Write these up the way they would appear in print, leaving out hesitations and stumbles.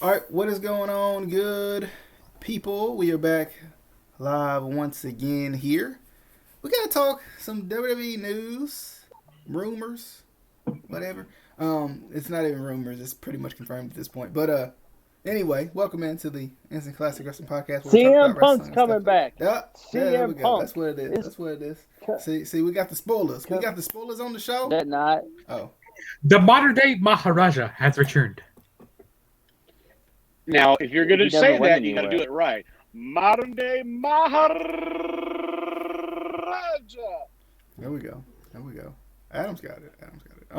All right, what is going on, good people? We are back live once again here. We gotta talk some WWE news, rumors, whatever. It's not even rumors; it's pretty much confirmed at this point. But anyway, welcome into the Instant Classic Wrestling Podcast, where we talk CM about Punk's wrestling and stuff. coming back. Yeah, there we CM go. Punk That's what it is. is That's what it is. See, we got the spoilers. We got the spoilers on the show. that not? Oh, The modern day Maharaja has returned. Now, if you're going He to never say went that, you got to do anywhere. it right. Modern day Maharaja. there we go. There we go. Adam's got it. Adam's got it.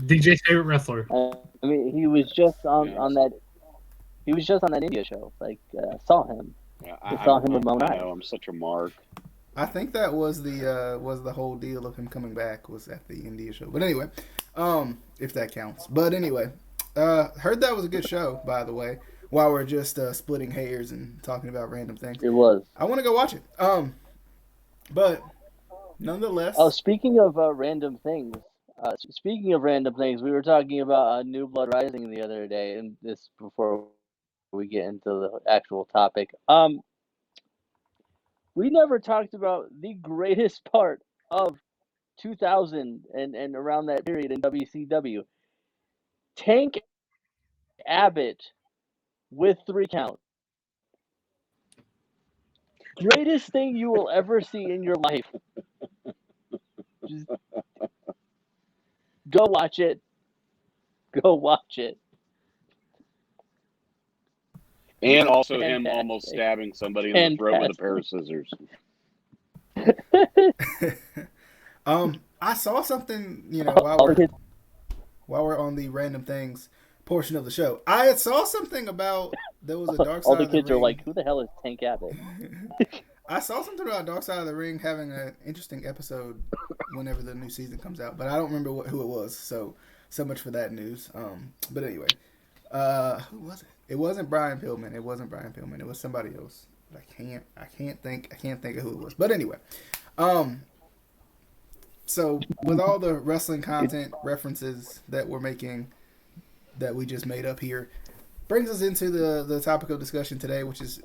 DJ's favorite wrestler. I mean, he was just on Yes. that. He was just on that India show. Saw him. Yeah, I saw him with my own I eyes. know, I'm such a mark. I think that was the whole deal of him coming back was at the India show. But anyway, if that counts. But anyway, heard that was a good show, by the way. While we're just splitting hairs and talking about random things, It was. I want to go watch it. But nonetheless, Oh, speaking of random things. We were talking about New Blood Rising the other day, and this before we get into the actual topic. We never talked about the greatest part of 2000 and around that period in WCW. Tank Abbott with 3 count. Greatest thing you will ever see in your life. Just go watch it. Go watch it. And also him Fantastic. almost stabbing somebody in the throat with a pair of scissors. I saw something, All the kids- while we're on the random things portion of the show. I had saw something about there was a Dark Side all the of the kids are Ring. like, who the hell is Tank Abbott? I saw something about Dark Side of the Ring having an interesting episode whenever the new season comes out, but I don't remember who it was. So much for that news. But anyway, who was it? It wasn't Brian Pillman. It was somebody else. But I can't think of who it was. But anyway, so with all the wrestling content references that we're making, that we just made up here, brings us into the topic of discussion today, which is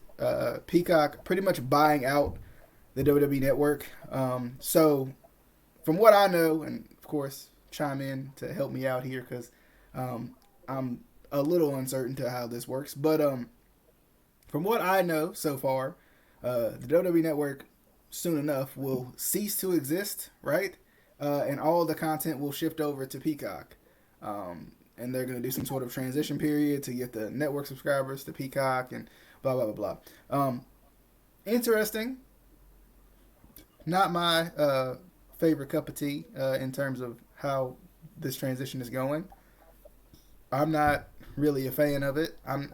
Peacock pretty much buying out the WWE Network. So from what I know, and of course chime in to help me out here because I'm a little uncertain to how this works, but from what I know so far, the WWE Network soon enough will cease to exist, right? And all the content will shift over to Peacock. And they're going to do some sort of transition period to get the network subscribers to Peacock and blah, blah, blah, blah. Interesting. Not my favorite cup of tea in terms of how this transition is going. I'm not really a fan of it. And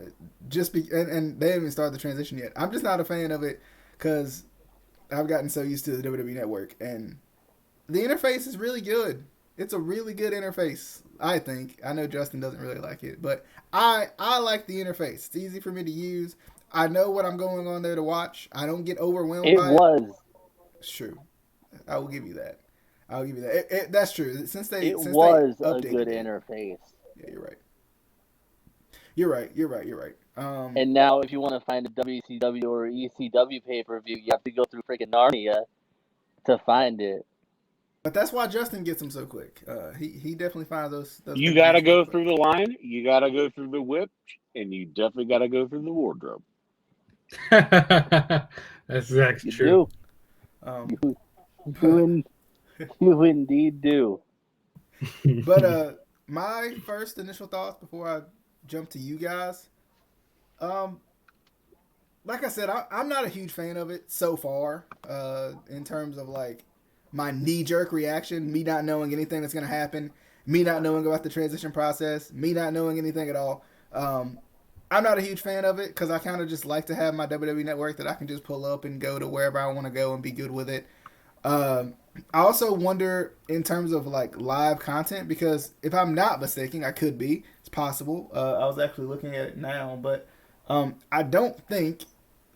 they haven't even started the transition yet. I'm just not a fan of it because I've gotten so used to the WWE Network, and the interface is really good. It's a really good interface, I think. I know Justin doesn't really like it, but I like the interface. It's easy for me to use. I know what I'm going on there to watch. I don't get overwhelmed It by was. it. It's true. I will give you that. That's true. Since they It was a updated good it. interface. Yeah, you're right. And now, if you want to find a WCW or ECW pay-per-view, you have to go through freaking Narnia to find it. But that's why Justin gets them so quick. He definitely finds those You things got to so go quick. through the line, you got to go through the whip, and you definitely got to go through the wardrobe. That's exactly You true. do. You indeed do. But my first initial thoughts before I jump to you guys, like I said, I'm not a huge fan of it so far. In terms of like my knee-jerk reaction, me not knowing anything that's gonna happen, me not knowing about the transition process, me not knowing anything at all. I'm not a huge fan of it because I kind of just like to have my WWE Network that I can just pull up and go to wherever I want to go and be good with it. I also wonder in terms of like live content because if I'm not mistaken, I could be. It's possible. I was actually looking at it now, but I don't think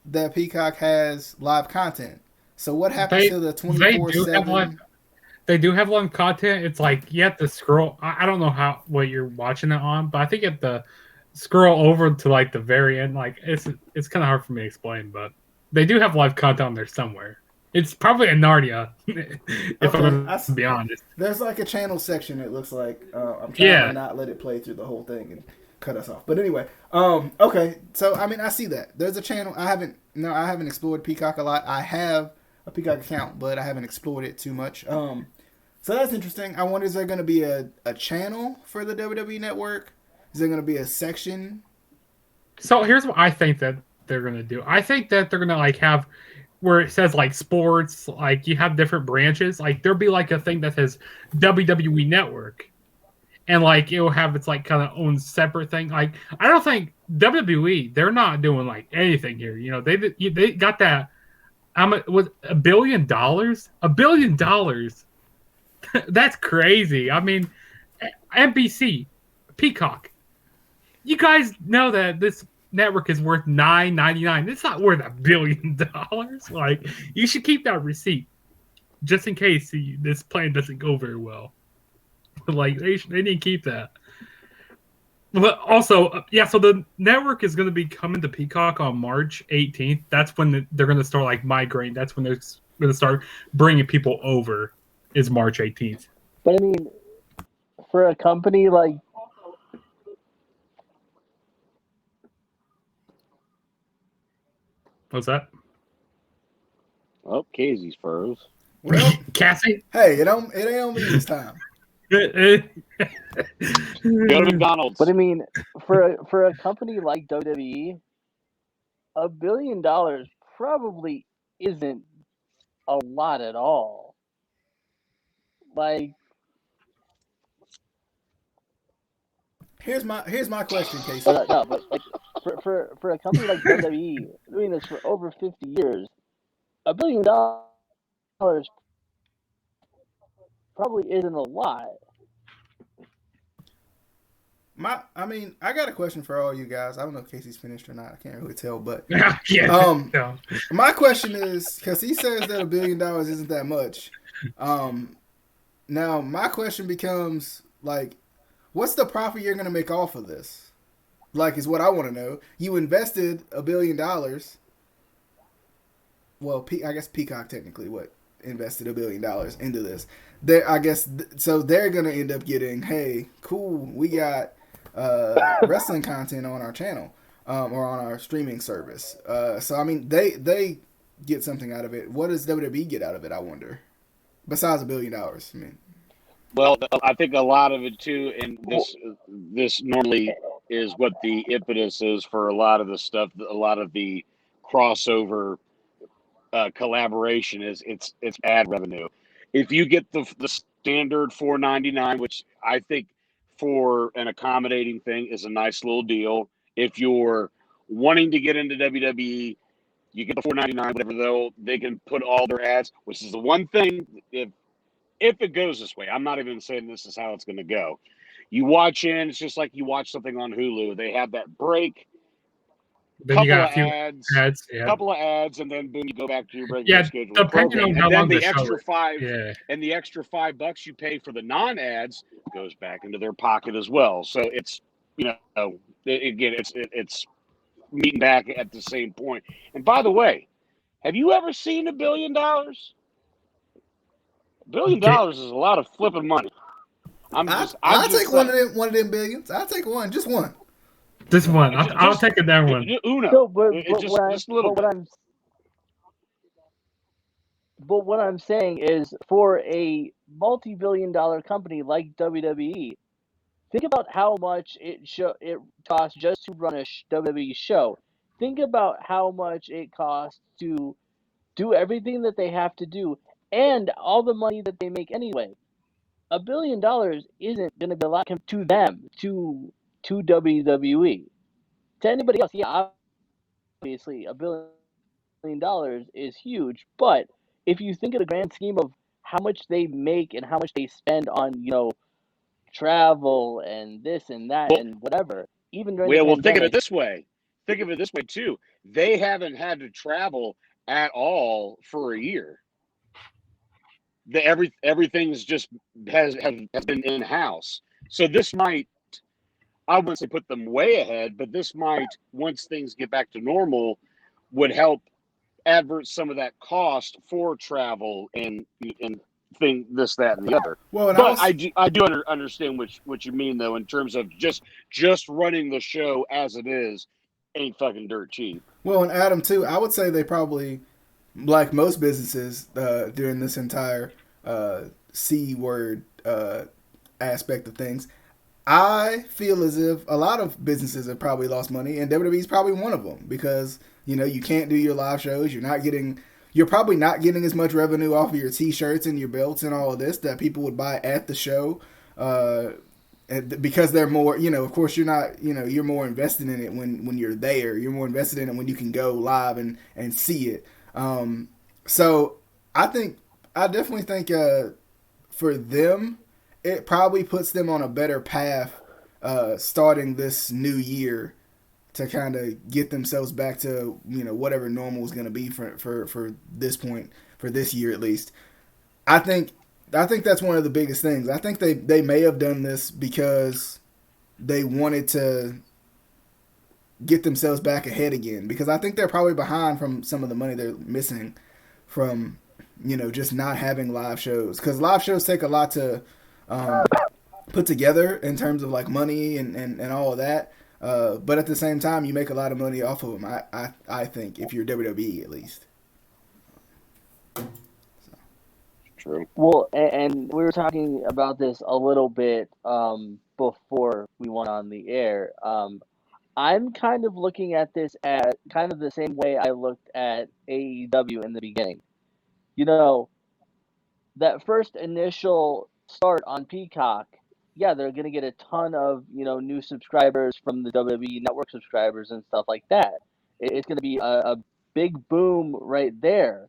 that Peacock has live content. So what happens to the 24/7? They do have content. It's like you have to scroll. I don't know what you're watching it on, but I think at the scroll over to like the very end, like it's kind of hard for me to explain, but they do have live content on there somewhere. It's probably in Narnia, if I'm Okay, going to be honest. there's like a channel section. It looks like I'm trying Yeah. to not let it play through the whole thing and cut us off. But anyway, okay. So I mean, I see that there's a channel. I haven't explored Peacock a lot. I have a Peacock account, but I haven't explored it too much. So that's interesting. I wonder, is there going to be a channel for the WWE Network? Is there going to be a section? So here's what I think that they're going to do. I think that they're going to like have where it says like sports, like you have different branches. Like there'll be like a thing that says WWE Network, and like it will have its like kind of own separate thing. Like I don't think WWE, they're not doing like anything here. You know, they got that. Was $1 billion? $1 billion. That's crazy. I mean, NBC, Peacock. You guys know that this network is worth $9.99. It's not worth $1 billion. Like, you should keep that receipt just in case this plan doesn't go very well. Like, they need to keep that. But also, yeah. So the network is going to be coming to Peacock on March 18th. That's when they're going to start like migrating. That's when they're going to start bringing people over. Is March 18th. But I mean, for a company like What's that? Oh, Casey's froze. Well, Cassie? hey, it ain't on me this time. Go to McDonald's. But I mean, for a company like WWE, $1 billion probably isn't a lot at all. Like, Here's my question, Casey. no, but like for a company like WWE doing this for over 50 years, $1 billion probably isn't a lot. I mean, I got a question for all you guys. I don't know if Casey's finished or not. I can't really tell, but yeah. My question is, because he says that $1 billion isn't that much. Now my question becomes like, what's the profit you're gonna make off of this? Like, is what I want to know. You invested $1 billion. Well, I guess Peacock technically invested $1 billion into this. I guess so. They're gonna end up getting, hey, cool, we got wrestling content on our channel or on our streaming service. So I mean, they get something out of it. What does WWE get out of it? I wonder. Besides $1 billion, I mean. Well, I think a lot of it too, and this normally is what the impetus is for a lot of the stuff. A lot of the crossover collaboration is it's ad revenue. If you get the standard $4.99, which I think for an accommodating thing is a nice little deal. If you're wanting to get into WWE, you get the $4.99, whatever they can put all their ads, which is the one thing if it goes this way. I'm not even saying this is how it's going to go. You watch in, it's just like you watch something on Hulu. They have that break, Then you got a few ads, couple of ads, and then boom, you go back to your regular schedule. Depending on how long the extra $5 and the extra $5 you pay for the non-ads goes back into their pocket as well. So it's again, it's meeting back at the same point. And by the way, have you ever seen $1 billion? $1 billion is a lot of flipping money. I'll take one of them billions. I'll take one, just one. This one, I'll take it that one. Uno. So, but just a little bit. But what I'm saying is, for a multi-billion-dollar company like WWE, think about how much it costs just to run a WWE show. Think about how much it costs to do everything that they have to do, and all the money that they make anyway. $1 billion isn't going to be a lot to them, to WWE. To anybody else, yeah, obviously $1 billion is huge, but if you think of the grand scheme of how much they make and how much they spend on, travel and this and that and whatever, even during the pandemic. Think of it this way. Think of it this way too. They haven't had to travel at all for a year. Everything's just has been in house. So this might I wouldn't say put them way ahead, but this might, once things get back to normal, would help avert some of that cost for travel and thing, this, that, and the other. Well, and but I do understand what you mean, though, in terms of just running the show as it is ain't fucking dirt cheap. Well, and Adam, too, I would say they probably, like most businesses during this entire C word aspect of things, I feel as if a lot of businesses have probably lost money, and WWE is probably one of them, because you can't do your live shows. You're probably not getting as much revenue off of your T-shirts and your belts and all of this that people would buy at the show, because they're more. Of course, you're not. You're more invested in it when you're there. You're more invested in it when you can go live and see it. So I definitely think for them, it probably puts them on a better path starting this new year to kind of get themselves back to whatever normal is going to be for this point, for this year at least. I think that's one of the biggest things. I think they may have done this because they wanted to get themselves back ahead again, because I think they're probably behind from some of the money they're missing from just not having live shows, because live shows take a lot to put together in terms of like money and all of that. But at the same time, you make a lot of money off of them. I think, if you're WWE at least. True. Well, and we were talking about this a little bit before we went on the air. I'm kind of looking at this at kind of the same way I looked at AEW in the beginning. That first initial start on Peacock, yeah, they're going to get a ton of, new subscribers from the WWE Network subscribers and stuff like that. It's going to be a big boom right there.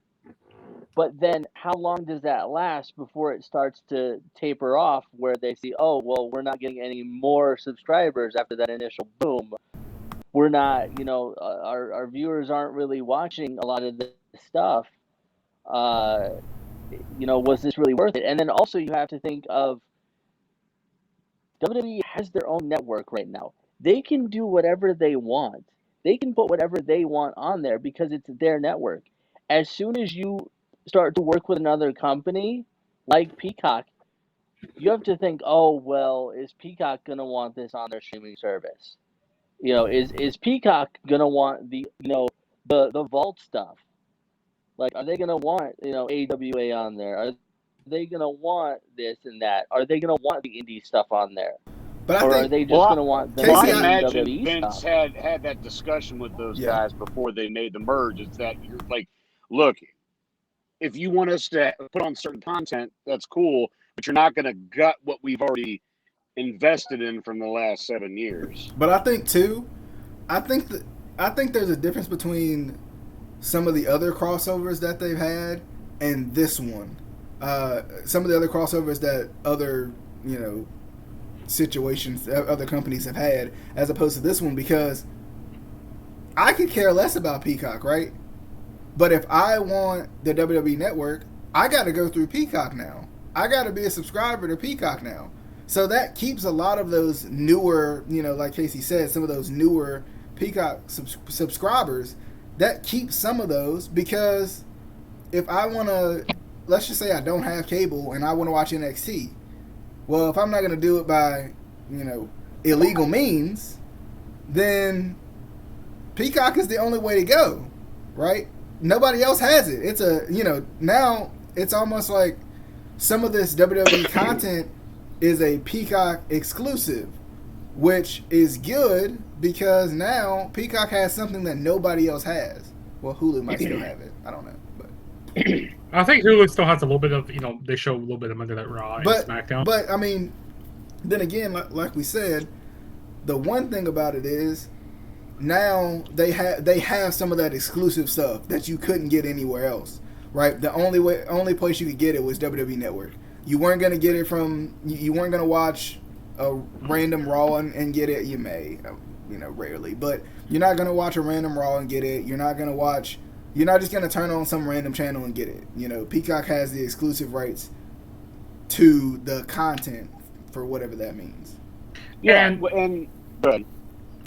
But then how long does that last before it starts to taper off, where they see, oh, well, we're not getting any more subscribers after that initial boom. We're not, our viewers aren't really watching a lot of this stuff. Was this really worth it? And then also you have to think of WWE has their own network right now. They can do whatever they want. They can put whatever they want on there because it's their network. As soon as you start to work with another company like Peacock, you have to think, oh, well, is Peacock going to want this on their streaming service? Is Peacock going to want the vault stuff? Like, are they going to want, AWA on there? Are they going to want this and that? Are they going to want the indie stuff on there? But are they just going to want the I imagine WWE Vince stuff? had that discussion with those guys before they made the merge. It's that you're like, look, if you want us to put on certain content, that's cool, but you're not going to gut what we've already invested in from the last 7 years. But I think too, I think there's a difference between some of the other crossovers that they've had and this one. Some of the other crossovers that other situations, other companies have had, as opposed to this one, because I could care less about Peacock, right? But if I want the WWE Network, I got to go through Peacock now. I got to be a subscriber to Peacock now. So that keeps a lot of those newer, like Casey said, some of those newer Peacock subscribers, that keeps some of those, because if I want to, let's just say I don't have cable and I want to watch NXT, well, if I'm not going to do it by, illegal means, then Peacock is the only way to go, right? Nobody else has it. It's now it's almost like some of this WWE content is a Peacock exclusive, which is good because now Peacock has something that nobody else has. Well, Hulu might still have it. I don't know. But I think Hulu still has a little bit of, they show a little bit of Monday Night Raw and SmackDown. But, I mean, then again, like we said, the one thing about it is now they have some of that exclusive stuff that you couldn't get anywhere else, right? The only place you could get it was WWE Network. You weren't going to get it from, you weren't going to watch a random Raw and get it. You may, rarely, but you're not going to watch a random Raw and get it. You're not just going to turn on some random channel and get it. Peacock has the exclusive rights to the content for whatever that means. Yeah, and Good.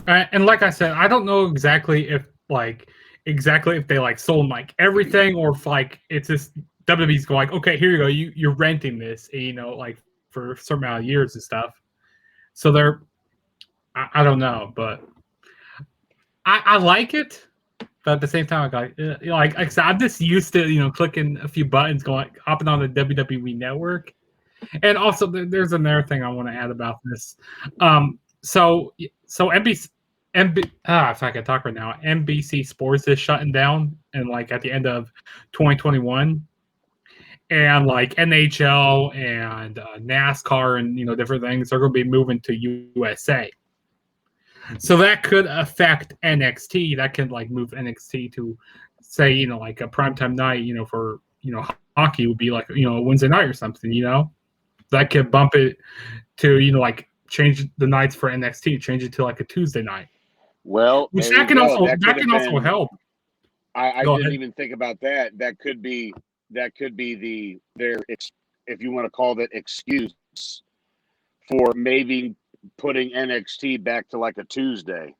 And like I said, I don't know exactly if they like sold like everything, or if like it's just WWE's going like, okay, here you go, you're renting this, like for a certain amount of years and stuff. So I don't know, but I like it. But at the same time, like I said, I'm just used to clicking a few buttons, hopping on the WWE network. And also, there's another thing I want to add about this. So NBC, if I can talk right now, NBC Sports is shutting down, and like at the end of 2021, and like NHL and NASCAR and different things are going to be moving to USA. So that could affect NXT. That could like move NXT to, say, like a primetime night. For hockey would be like a Wednesday night or something. That could bump it to like change the nights for NXT, change it to like a Tuesday night. Well, Which there that you can go. also That could have been, help. I Go didn't ahead. even think about that. That could be if you want to call that excuse for maybe putting NXT back to like a Tuesday.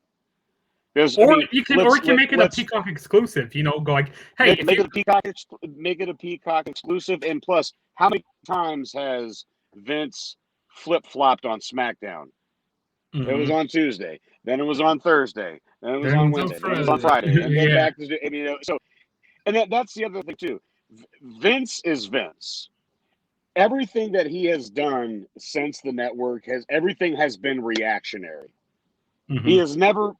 Because Or I mean, you can make it a Peacock exclusive. Go like, hey, make it a Peacock exclusive. And plus, how many times has Vince flip flopped on SmackDown? Mm-hmm. It was on Tuesday, then it was on Thursday, then it was on Wednesday, then it was on Friday, and then back to so. And that's the other thing too. Vince is Vince. Everything that he has done since the network everything has been reactionary. Mm-hmm. He has never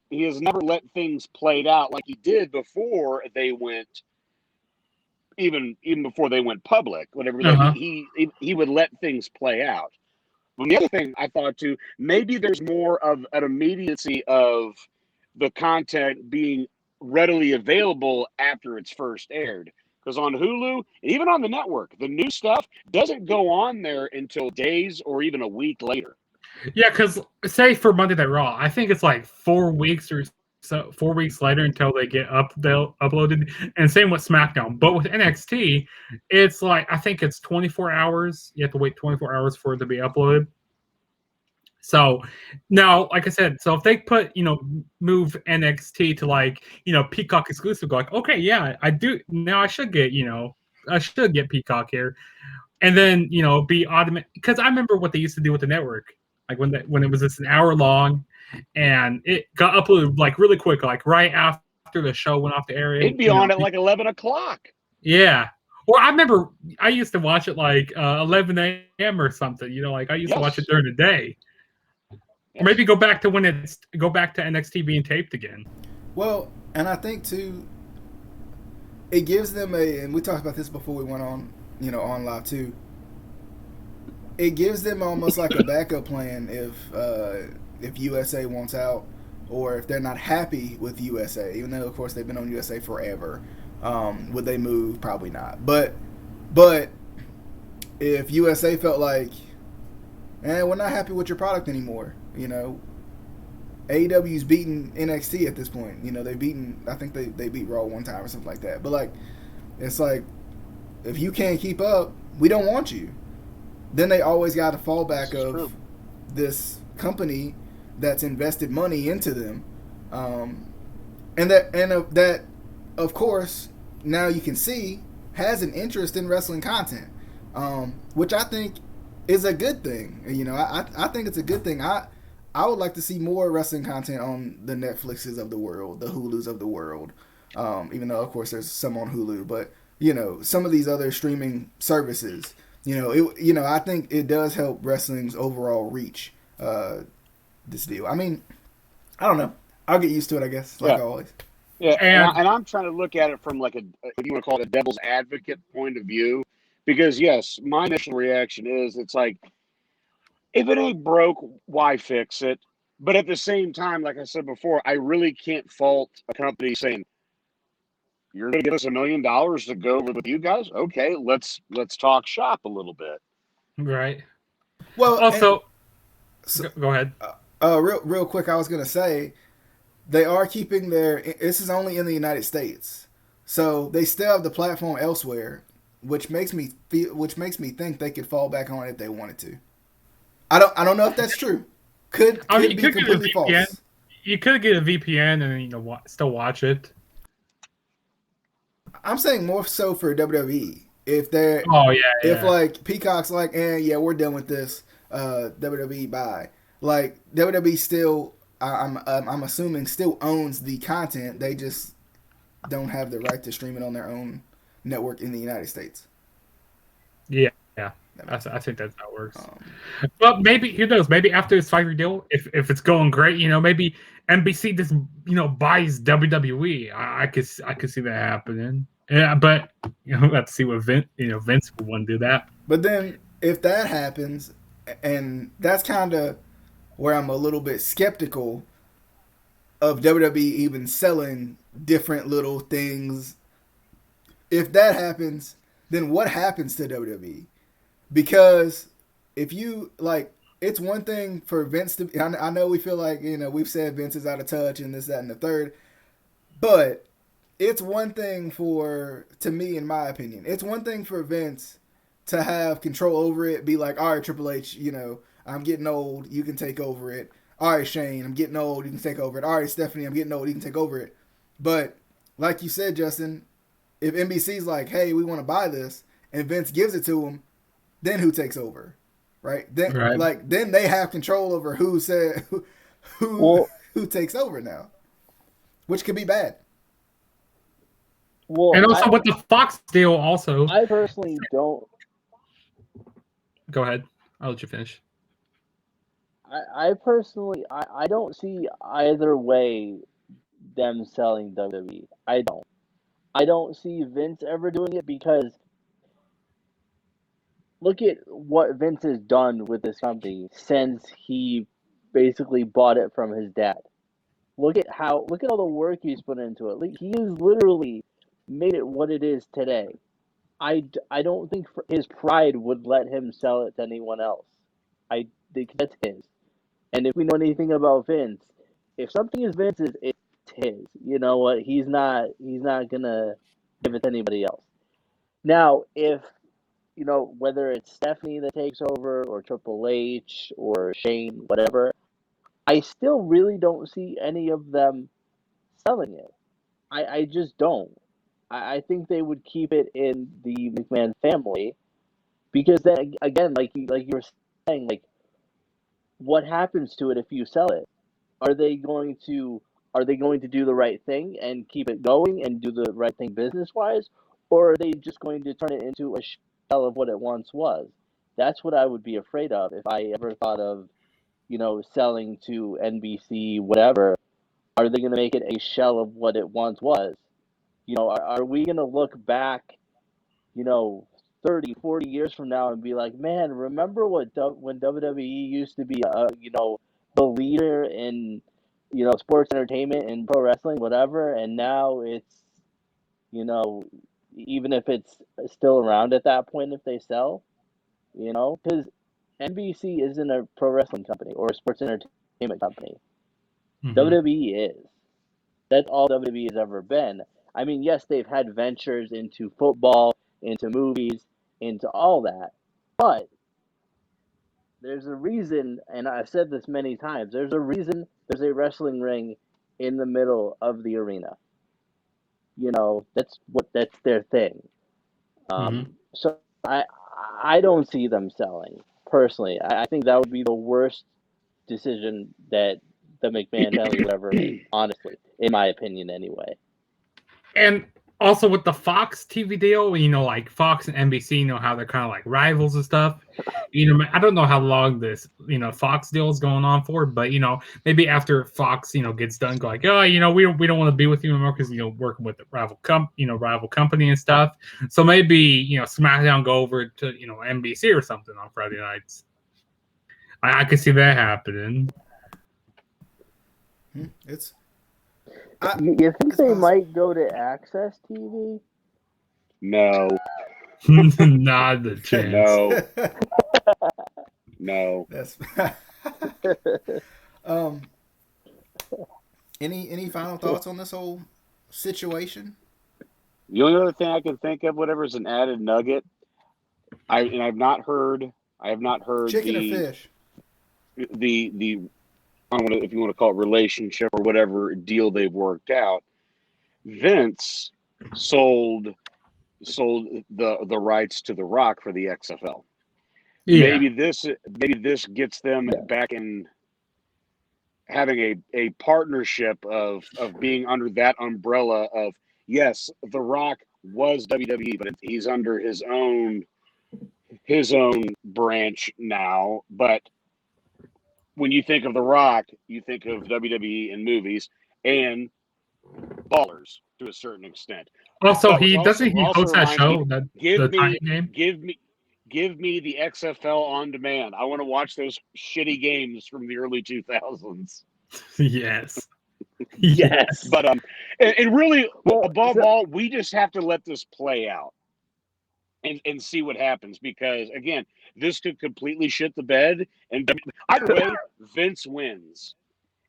let things played out like he did before they went, even before they went public. Whatever he would let things play out. And the other thing I thought too, maybe there's more of an immediacy of the content being readily available after it's first aired. Because on Hulu, and even on the network, the new stuff doesn't go on there until days or even a week later. Yeah, because say for Monday Night Raw, I think it's like 4 weeks or so, 4 weeks later until they get uploaded, and same with SmackDown. But with NXT, it's like I think it's 24 hours. You have to wait 24 hours for it to be uploaded. So now, like I said, so if they move NXT to like Peacock exclusive, go like, okay, yeah, I do now. I should get Peacock here, and then be automatic, because I remember what they used to do with the network, like when it was just an hour long, and it got uploaded like really quick, like right after the show went off the air. It'd be on at like 11 o'clock. Yeah. Or I remember I used to watch it like 11 a.m. or something. Like I used to watch it during the day. Yes. Maybe go back to NXT being taped again. Well, and I think too, it gives them and we talked about this before we went on, on live too. It gives them almost like a backup plan if USA wants out, or if they're not happy with USA, even though of course they've been on USA forever. Would they move? Probably not. But if USA felt like, we're not happy with your product anymore, AEW's beaten NXT at this point. I think they beat Raw one time or something like that. But like, it's like, if you can't keep up, we don't want you. Then they always got a fallback of this company that's invested money into them, and that of course now you can see has an interest in wrestling content, which I think is a good thing. I think it's a good thing. I would like to see more wrestling content on the Netflixes of the world, the Hulus of the world. Even though of course there's some on Hulu, but some of these other streaming services. I think it does help wrestling's overall reach. This deal. I mean, I don't know. I'll get used to it, I guess, like always. Yeah, and I'm trying to look at it from like if you want to call it a devil's advocate point of view, because yes, my initial reaction is it's like, if it ain't broke, why fix it? But at the same time, like I said before, I really can't fault a company saying, you're going to give us $1 million to go over with you guys? Okay, let's talk shop a little bit. Right. Well, also, go ahead. Real quick, I was going to say, they are keeping this is only in the United States, so they still have the platform elsewhere, which makes me think they could fall back on it if they wanted to. I don't know if that's true, could I mean, be you could get a completely VPN. false. You could get a VPN and still watch it. I'm saying more so for WWE. If they're Oh yeah, if yeah. like Peacock's like, yeah, we're done with this. WWE bye. Like WWE still, I'm assuming still owns the content. They just don't have the right to stream it on their own network in the United States. Yeah. That I makes sense. think that's how it works. Um, But maybe who knows? Maybe after this 5-year deal, if it's going great, maybe NBC just buys WWE. I could see that happening. Yeah, but let's see what Vince would want to do that. but then if that happens, and that's kind of where I'm a little bit skeptical of WWE even selling different little things. If that happens, then what happens to WWE? Because if you like, it's one thing for Vince to. I know we feel like we've said Vince is out of touch and this, that, and the third, but it's one thing to me, in my opinion, it's one thing for Vince to have control over it. Be like, all right, Triple H, I'm getting old, you can take over it. All right, Shane, I'm getting old, you can take over it. All right, Stephanie, I'm getting old, you can take over it. But like you said, Justin, if NBC's like, hey, we want to buy this, and Vince gives it to him, then who takes over, right? Then they have control over who takes over now, which could be bad. Well, And also with the Fox deal, also. I personally don't. Go ahead. I'll let you finish. I personally, I don't see either way them selling WWE. I don't. I don't see Vince ever doing it because look at what Vince has done with this company since he basically bought it from his dad. Look at all the work he's put into it. He has literally made it what it is today. I don't think his pride would let him sell it to anyone else. I think that's his. And if we know anything about Vince, if something is Vince's, it's his. You know what? He's not gonna give it to anybody else. Now, if whether it's Stephanie that takes over or Triple H or Shane, whatever, I still really don't see any of them selling it. I just don't. I think they would keep it in the McMahon family because then again, like you were saying, like what happens to it if you sell it? Are they going to do the right thing and keep it going and do the right thing business wise, or are they just going to turn it into a shell of what it once was? That's what I would be afraid of if I ever thought of selling to NBC, whatever. Are they going to make it a shell of what it once was? Are we going to look back, you know, 30, 40 years from now and be like, man, remember when WWE used to be, the leader in, sports entertainment and pro wrestling, whatever, and now it's, you know, even if it's still around at that point if they sell, because NBC isn't a pro wrestling company or a sports entertainment company. Mm-hmm. WWE is. That's all WWE has ever been. I mean, yes, they've had ventures into football, into movies, into all that, but there's a reason, and I've said this many times, there's a reason there's a wrestling ring in the middle of the arena. That's their thing. So I don't see them selling, personally. I think that would be the worst decision that the McMahon family would ever make, honestly, in my opinion anyway. And also with the Fox TV deal, like Fox and NBC, how they're kind of like rivals and stuff. I don't know how long this, Fox deal is going on for, but maybe after Fox, gets done, go like, oh, we don't want to be with you anymore because working with the rival company and stuff. So maybe SmackDown go over to NBC or something on Friday nights. I could see that happening. You think they might go to Access TV? No. Not a chance. No. That's any final thoughts on this whole situation? The only other thing I can think of, whatever, is an added nugget. I have not heard chicken or fish. The I don't know if you want to call it relationship or whatever deal they've worked out. Vince sold the rights to The Rock for the XFL. Yeah. Maybe this gets them back in having a partnership of being under that umbrella of, yes, The Rock was WWE, but he's under his own branch now. But when you think of The Rock, you think of WWE in movies and Ballers to a certain extent. Also, But he doesn't he also host that reminds me, show that give the me Titan name? give me the XFL on demand. I want to watch those shitty games from the early 2000s. Yes. Yes. But and really, Well, above all, we just have to let this play out and see what happens, because again, this could completely shit the bed, and either way, Vince wins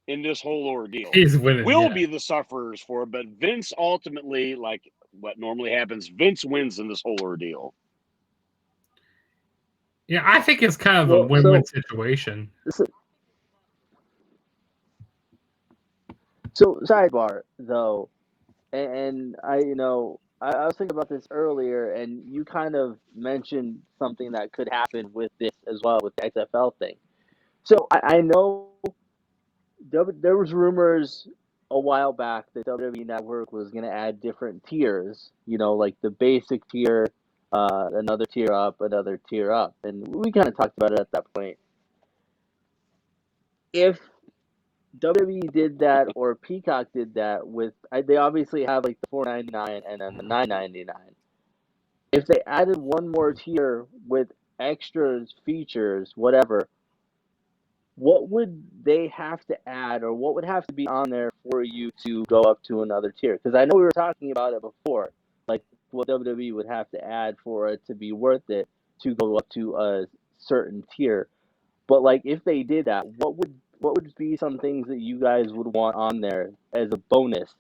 in this whole ordeal. He's winning. We'll Yeah. be the sufferers for it, but Vince ultimately, like what normally happens, Vince wins in this whole ordeal. Yeah, I think it's kind of a Well, win-win situation. So sidebar though, and I was thinking about this earlier, and you kind of mentioned something that could happen with this as well, with the XFL thing. So I know there was rumors a while back that WWE Network was going to add different tiers, like the basic tier, another tier up, and we kind of talked about it at that point. If WWE did that or Peacock did that they obviously have like the $4.99 and then the $9.99. If they added one more tier with extras, features, whatever, what would they have to add, or what would have to be on there for you to go up to another tier? Because I know we were talking about it before, like what WWE would have to add for it to be worth it to go up to a certain tier. But like if they did that, what would be some things that you guys would want on there as a bonus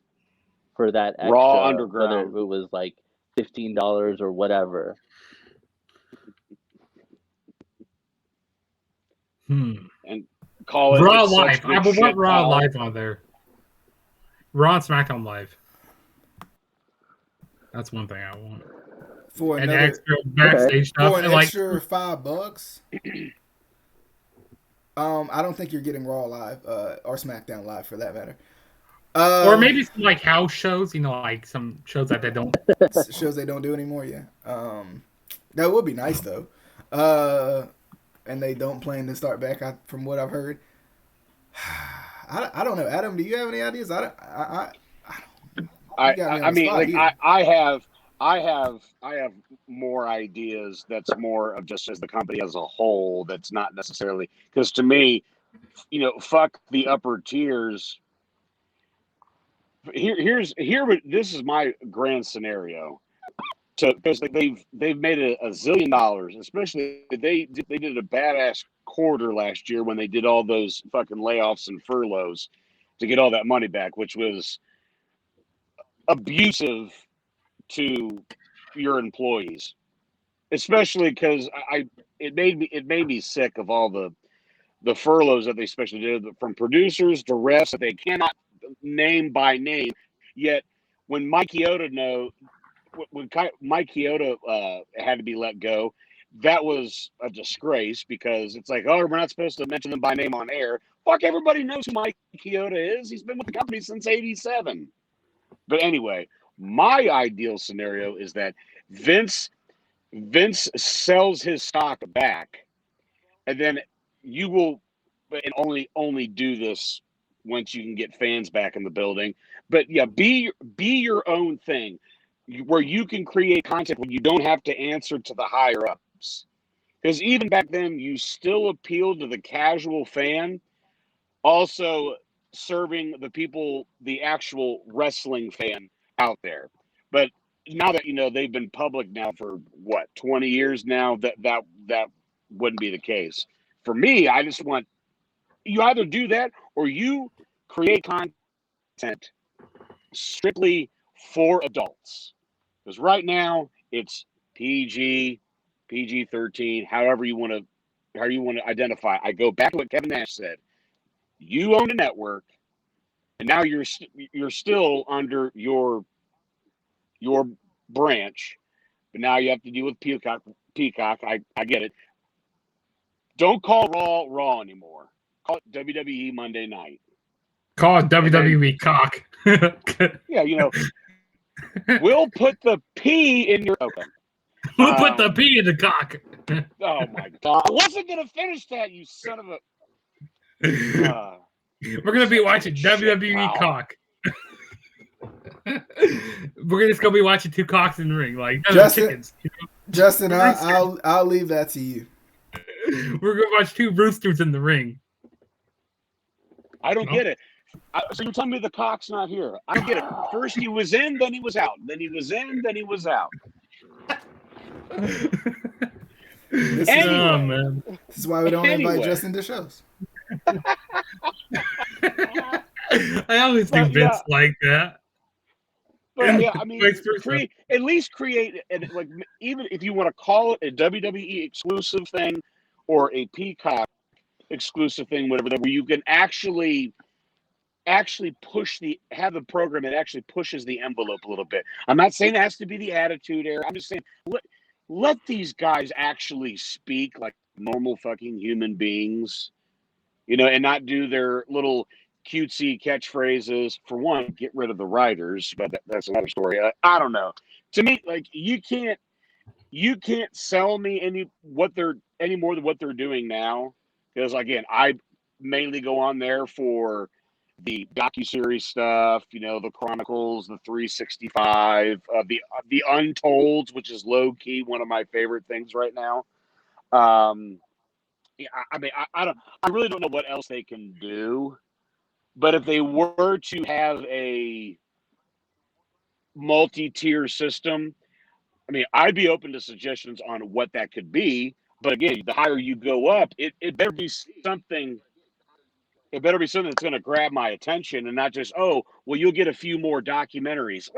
for that extra, Raw whether Underground. it was like $15 or whatever? And call it Raw it's such Live. I good would want shit, Raw pal. Live on there. Raw and SmackDown Live. That's one thing I want. For And another extra backstage stuff. for an And like, extra $5. I don't think you're getting Raw Live or SmackDown Live for that matter. or maybe some like house shows, like some shows that they don't. Shows they don't do anymore. Yeah, that would be nice though. And they don't plan to start back. From what I've heard, I don't know. Adam, do you have any ideas? I mean, like I have more ideas. That's more of just as the company as a whole. That's not necessarily, because to me, fuck the upper tiers. This is my grand scenario. Because they've made a zillion dollars, especially they did a badass quarter last year when they did all those fucking layoffs and furloughs to get all that money back, which was abusive to your employees, especially because it made me sick of all the furloughs that they especially did, from producers to refs that they cannot name by name. Yet when Mike Chioda had to be let go, that was a disgrace, because it's like, oh, we're not supposed to mention them by name on air. Fuck, everybody knows who Mike Chioda is. He's been with the company since '87. But anyway, my ideal scenario is that Vince sells his stock back, and then you will, and only do this once you can get fans back in the building. But yeah, be your own thing, where you can create content when you don't have to answer to the higher ups. Because even back then, you still appealed to the casual fan, also serving the people, the actual wrestling fan out there. But now that they've been public now for what, 20 years now, that wouldn't be the case. For me, I just want, you either do that or you create content strictly for adults. Because right now it's PG, PG-13, however you want to identify. I go back to what Kevin Nash said. You own a network, and now you're still under your branch, but now you have to deal with Peacock. I get it. Don't call Raw anymore. Call it WWE Monday Night. Call it WWE Cock. Yeah, we'll put the P in your. Okay. We'll put the P in the cock. Oh my God! I wasn't gonna finish that, you son of a. We're gonna be watching WWE Cock. We're just gonna be watching two cocks in the ring, like chickens. Justin, I'll leave that to you. We're gonna watch two roosters in the ring. I don't get it. So you're telling me the cock's not here? I don't get it. First he was in, then he was out. Then he was in, then he was out. Man. This is why we don't invite Justin to shows. I always do bits like that. But yeah, I mean, at least create, like, even if you want to call it a WWE exclusive thing or a Peacock exclusive thing, whatever, where you can actually have the program that actually pushes the envelope a little bit. I'm not saying it has to be the Attitude Era. I'm just saying let these guys actually speak like normal fucking human beings, and not do their little cutesy catchphrases. For one, get rid of the writers, but that's another story. I don't know. To me, like, you can't sell me any more than what they're doing now, because again, I mainly go on there for the docuseries stuff, the Chronicles, the 365, the Untolds, which is low key one of my favorite things right now. Yeah, I mean, I really don't know what else they can do. But if they were to have a multi-tier system, I mean, I'd be open to suggestions on what that could be. But again, the higher you go up, it better be something. It better be something that's going to grab my attention, and not just, oh, well, you'll get a few more documentaries.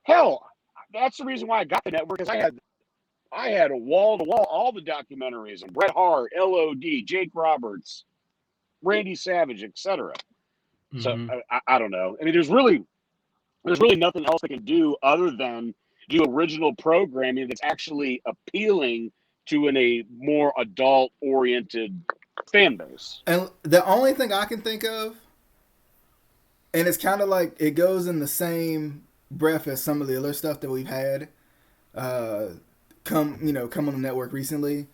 Hell, that's the reason why I got the network, because I had a wall to wall all the documentaries on Bret Hart, LOD, Jake Roberts, Randy Savage, etc. So I don't know. I mean, there's really nothing else they can do other than do original programming that's actually appealing to a more adult-oriented fan base. And the only thing I can think of, and it's kind of like it goes in the same breath as some of the other stuff that we've had come on the network recently.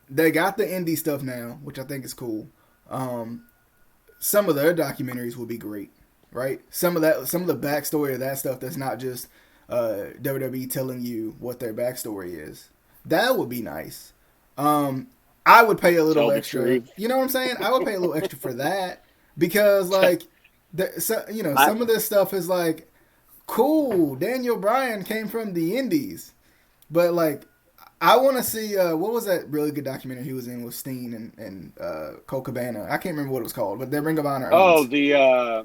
They got the indie stuff now, which I think is cool. Some of their documentaries will be great, right? Some of the backstory of that stuff that's not just WWE telling you what their backstory is. That would be nice. I would pay a little extra. You know what I'm saying? I would pay a little extra for that, because like, some of this stuff is like, cool. Daniel Bryan came from the Indies, but like, I want to see what was that really good documentary he was in with Steen and Cole Cabana? I can't remember what it was called, but they're Ring of Honor. Oh, the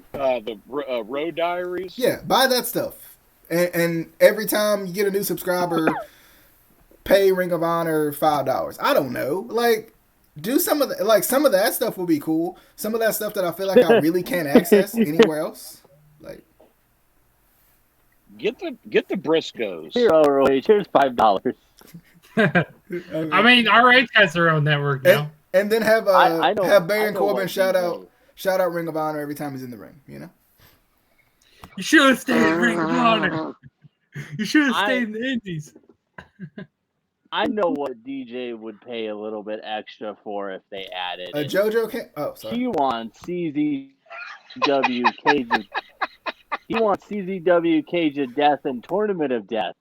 Road Diaries. Yeah, buy that stuff, and every time you get a new subscriber, pay Ring of Honor $5. I don't know, like, do some of that stuff will be cool. Some of that stuff that I feel like I really can't access anywhere else, like. Get the Briscoes. Here, ROH, here's $5. I mean, RH has their own network now. And then have Baron Corbin shout out Ring of Honor every time he's in the ring. You should have stayed in Ring of Honor. You should have stayed in the Indies. I know what DJ would pay a little bit extra for if they added it. JoJo can't. Oh, sorry. He wants CZW Cage. He wants CZW Cage of Death and Tournament of Death.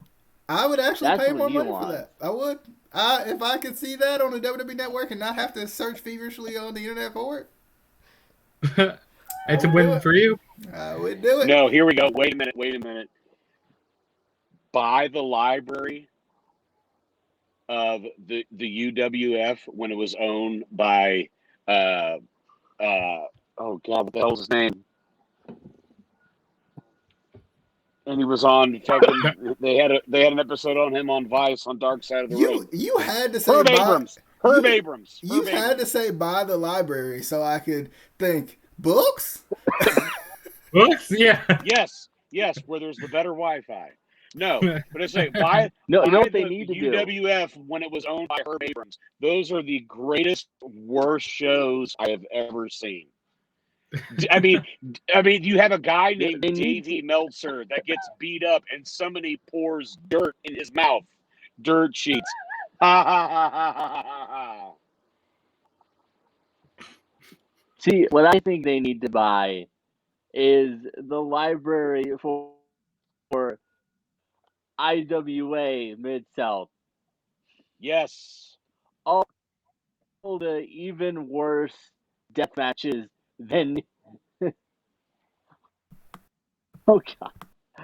I would actually pay more money for that. I would. If I could see that on the WWE Network and not have to search feverishly on the internet for it. It's a win for you. I would do it. No, here we go. Wait a minute. Buy the library of the UWF when it was owned by oh God, what the hell's his name? And he was on fucking. They had an episode on him on Vice on Dark Side of the Ring. You had to say Herb Abrams. Herb Abrams. You had to say by the library so I could think books. Books, yeah. Yes, where there's the better Wi-Fi. No, but it's like buy No, you know what the they need to do? UWF when it was owned by Herb Abrams. Those are the greatest, worst shows I have ever seen. I mean, you have a guy named Davey Meltzer that gets beat up, and somebody pours dirt in his mouth, dirt sheets. Ha ha ha ha ha ha ha. See, what I think they need to buy is the library for IWA Mid-South. Yes. All the even worse death matches than... Oh, God.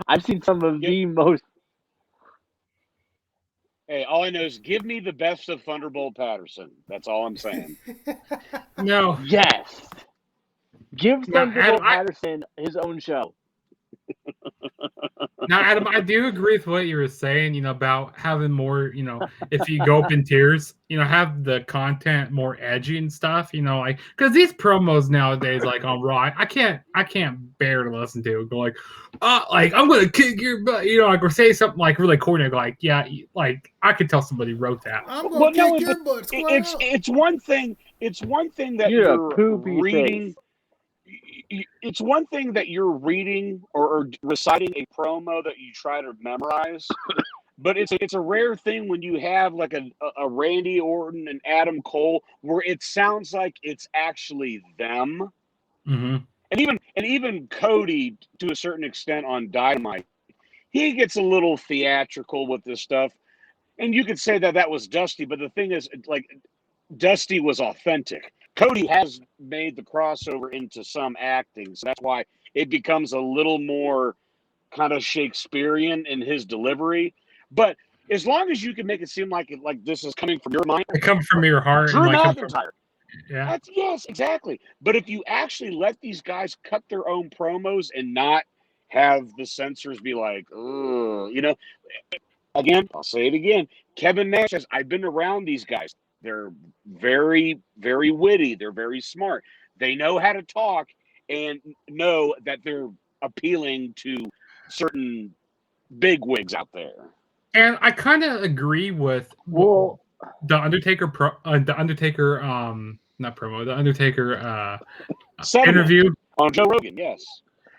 I've seen some of the most... Hey, all I know is give me the best of Thunderbolt Patterson. That's all I'm saying. No. Yes. Give Now, Thunderbolt Adam, Patterson his own show. Now, Adam, I do agree with what you were saying, about having more, if you go up in tiers, have the content more edgy and stuff, like, because these promos nowadays, like on Raw, I can't bear to listen to. Go like, like I'm gonna kick your butt, like, or say something like really corny, like, yeah, like I could tell somebody wrote that. I'm gonna kick your butt. It's one thing. It's one thing that You're a you're poopy reading. face. It's one thing that you're reading or reciting a promo that you try to memorize, but it's a rare thing when you have like a Randy Orton and Adam Cole where it sounds like it's actually them. Mm-hmm. And even Cody to a certain extent on Dynamite, he gets a little theatrical with this stuff, and you could say that was Dusty, but the thing is, like, Dusty was authentic. Cody has made the crossover into some acting, so that's why it becomes a little more kind of Shakespearean in his delivery. But as long as you can make it seem like this is coming from your mind, it comes from your heart. Drew and McIntyre. Yeah. Yes, exactly. But if you actually let these guys cut their own promos and not have the censors be like, ugh, again, I'll say it again. Kevin Nash says, I've been around these guys. They're very, very witty. They're very smart. They know how to talk and know that they're appealing to certain bigwigs out there. And I kind of agree with the Undertaker not promo, the Undertaker interview on Joe Rogan. Yes.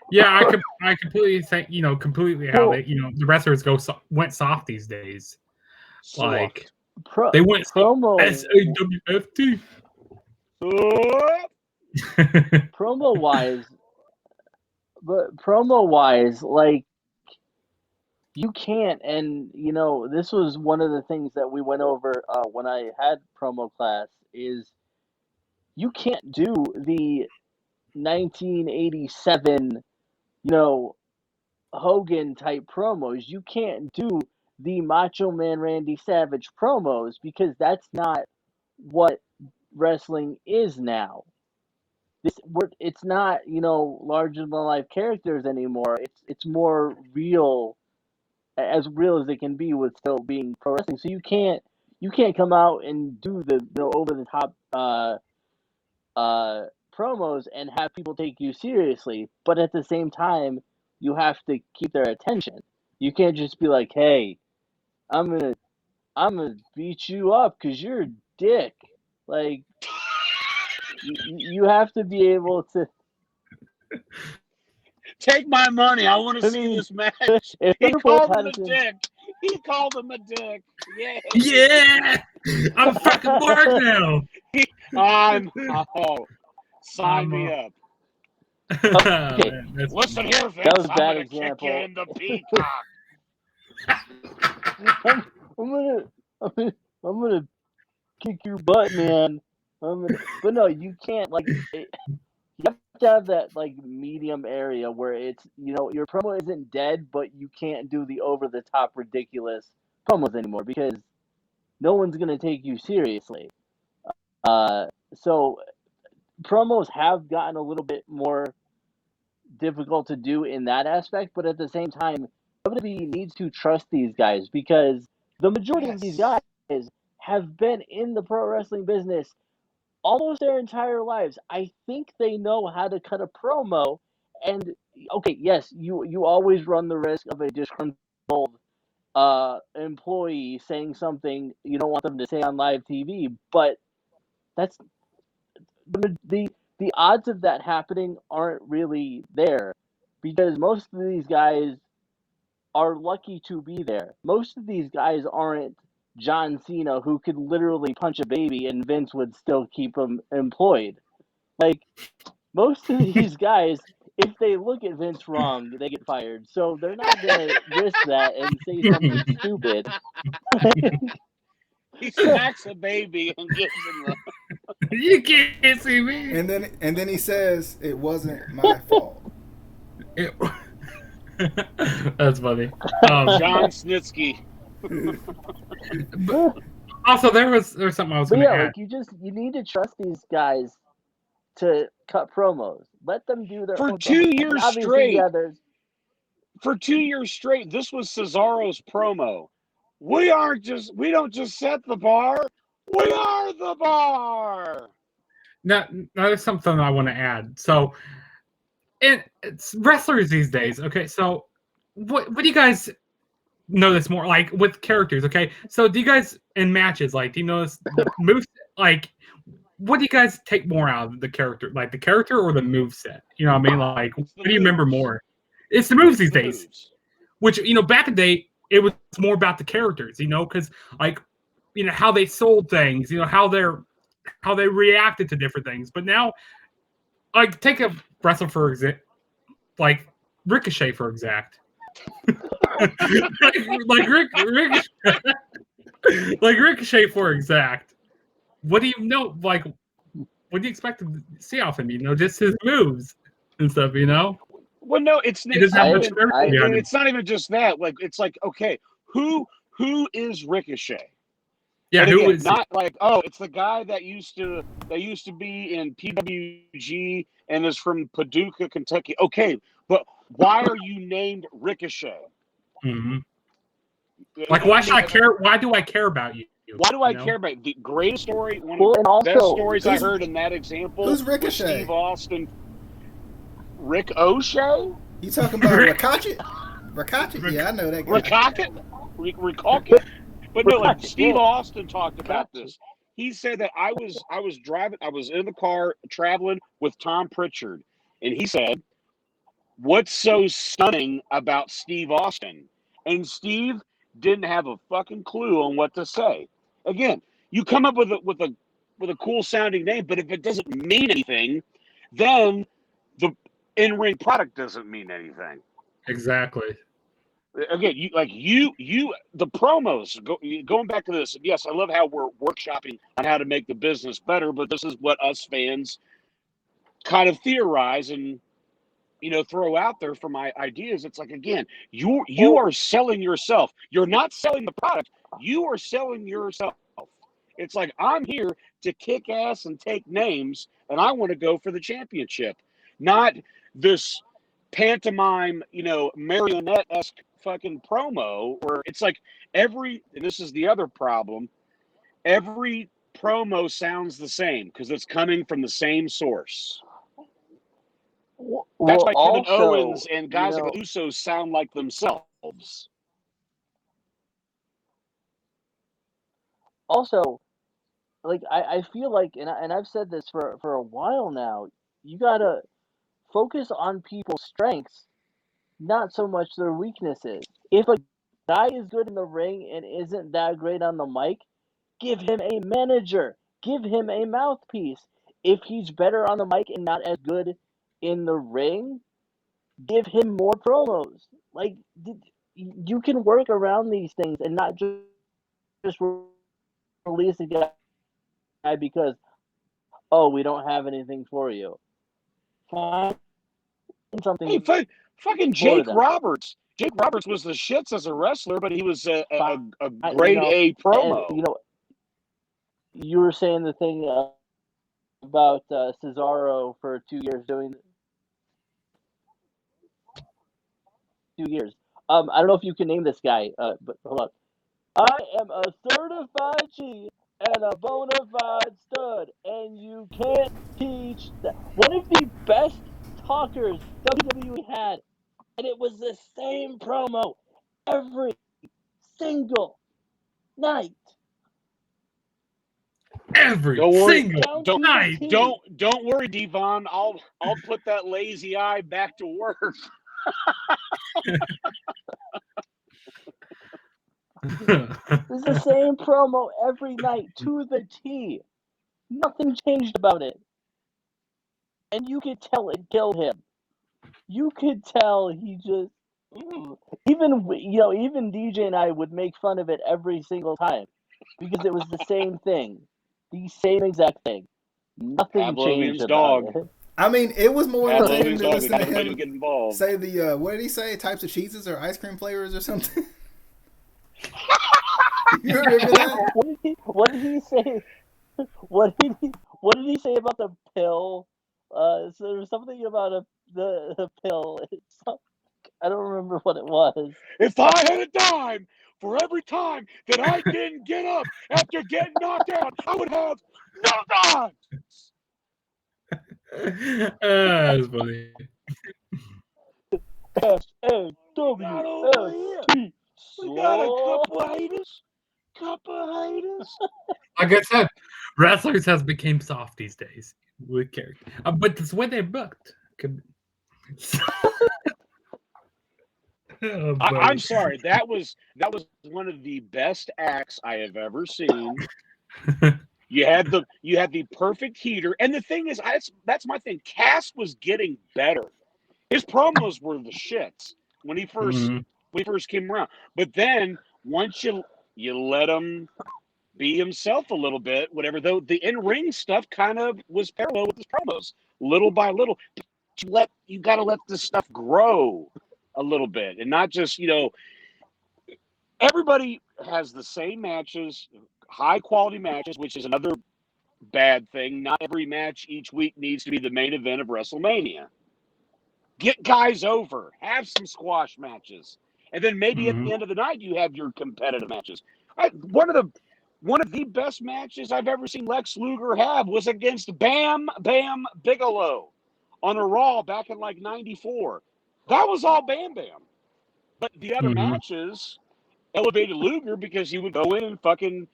Yeah, I completely think completely how they the wrestlers went soft these days. Like they went promo SAWFT. promo wise, like you can't, and this was one of the things that we went over when I had promo class is you can't do the 1987 Hogan type promos. You can't do the Macho Man Randy Savage promos because that's not what wrestling is now. It's not larger than life characters anymore. It's more real, as real as it can be with still being pro wrestling. So you can't come out and do the over the top promos and have people take you seriously. But at the same time, you have to keep their attention. You can't just be like, "Hey, I'm gonna beat you up because you're a dick." Like you have to be able to take my money. I want to see this match. He called him a dick. He called him a dick. Yeah. Yeah. I'm fucking Mark now. Sign me up. Okay. Listen here, Vince. That was a bad I'm example. Kick you in the Peacock. I'm gonna kick your butt, man. But no, you can't. Like, you have to have that like medium area where it's your promo isn't dead, but you can't do the over the top ridiculous promos anymore because no one's gonna take you seriously. So promos have gotten a little bit more difficult to do in that aspect, but at the same time, WWE needs to trust these guys because the majority of these guys have been in the pro wrestling business almost their entire lives. I think they know how to cut a promo. And okay, yes, you always run the risk of a disgruntled employee saying something you don't want them to say on live TV, but that's the odds of that happening aren't really there because most of these guys are lucky to be there. Most of these guys aren't John Cena who could literally punch a baby and Vince would still keep him employed. Like most of these guys, if they look at Vince wrong, they get fired. So they're not gonna risk that and say something stupid. He smacks a baby and gives him the. You can't see me. And then he says it wasn't my fault. It- That's funny. John Snitsky. Also, there's something I was But going to yeah, add. like you need to trust these guys to cut promos. Let them do their For own 2 thing. years Obviously, straight. yeah, there's For 2 years straight, this was Cesaro's promo. We don't just set the bar. We are the bar. Now, there's something I want to add. So, it's wrestlers these days. Okay, so what do you guys notice more like with characters? Okay, so do you guys in matches do you notice the moves? Like, what do you guys take more out of the character, like the character or the move set? You know what I mean? Like, what do you remember more? It's the moves these days. Moves. Which back in the day, it was more about the characters. Because how they sold things. How they reacted to different things. But now, like, take a wrestler for example, like Ricochet for exact. like Ricochet for exact. What do you know? Like, what do you expect to see off him? Just his moves and stuff. Well, no, it's He doesn't have much even, character behind him. it's not even just that. Like, it's like, okay, who is Ricochet? Yeah, and who again, is not like, oh, it's the guy that used to be in PWG and is from Paducah, Kentucky. Okay, but why are you named Ricochet? Mhm. Like, why should I care? Why do I care about you? Why do I care about the greatest story? One Well, of and the best also, stories I heard in that example Who's was Ricochet? Steve Austin. Rick O'Shea? You talking about Ricochet? Ricochet? Yeah, I know that guy. Ricochet? But no, like Ricochet, Steve yeah. Austin talked about this. He said that I was driving, I was in the car traveling with Tom Pritchard, and he said, "What's so stunning about Steve Austin?" And Steve didn't have a fucking clue on what to say. Again, you come up with a cool sounding name, but if it doesn't mean anything, then the in-ring product doesn't mean anything. Exactly. Again, the promos, going back to this, yes, I love how we're workshopping on how to make the business better, but this is what us fans kind of theorize and throw out there for my ideas. It's like, again, you are selling yourself. You're not selling the product. You are selling yourself. It's like, I'm here to kick ass and take names, and I want to go for the championship, not this pantomime, marionette-esque fucking promo where it's like and this is the other problem, every promo sounds the same because it's coming from the same source. That's why Kevin Owens and guys like the Usos sound like themselves. Also, like I feel like, and I've said this for a while now, you gotta focus on people's strengths, not so much their weaknesses. If a guy is good in the ring and isn't that great on the mic, give him a manager, give him a mouthpiece. If he's better on the mic and not as good in the ring, give him more promos. Like, you can work around these things and not just release a guy because, oh, we don't have anything for you. Find something Hey, fucking for Jake them. Roberts. Jake Roberts was the shits as a wrestler, but he was a You grade know, A promo. And, you were saying the thing about Cesaro for 2 years doing 2 years. I don't know if you can name this guy, but hold on. I am a certified G and a bona fide stud, and you can't teach that. One of the best talkers WWE had, and it was the same promo every single night. Every Don't worry. single Down to the night. T. Don't worry, Devon. I'll put that lazy eye back to work. It was the same promo every night to the T. Nothing changed about it. And you could tell it killed him. You could tell he just even DJ and I would make fun of it every single time because it was the same thing, the same exact thing. Nothing changed Pavlovian's about dog. it. I mean, it was more entertaining Pavlovian's to dog. listen to Everybody him would get involved. say the what did he say? Types of cheeses or ice cream flavors or something. You remember that? What did he say? What did he say about the pill? So there was something about the pill. I don't remember what it was. If I had a dime for every time that I didn't get up after getting knocked out, I would have no dimes. That's funny. S-A-W-S-T. We got a couple haters. Like I said, wrestlers has become soft these days with character, but that's what they booked. I'm sorry. That was one of the best acts I have ever seen. You had the perfect heater, and the thing is, that's my thing. Cass was getting better. His promos were the shits when he first came around. But then once you let him be himself a little bit, whatever. Though the in-ring stuff kind of was parallel with his promos, little by little. You got to let this stuff grow a little bit, and not just everybody has the same matches, high quality matches, which is another bad thing. Not every match each week needs to be the main event of WrestleMania. Get guys over, have some squash matches, and then maybe at the end of the night you have your competitive matches. One of the best matches I've ever seen Lex Luger have was against Bam Bam Bigelow on a Raw back in like '94. That was all Bam Bam. But the other matches elevated Luger because he would go in and fucking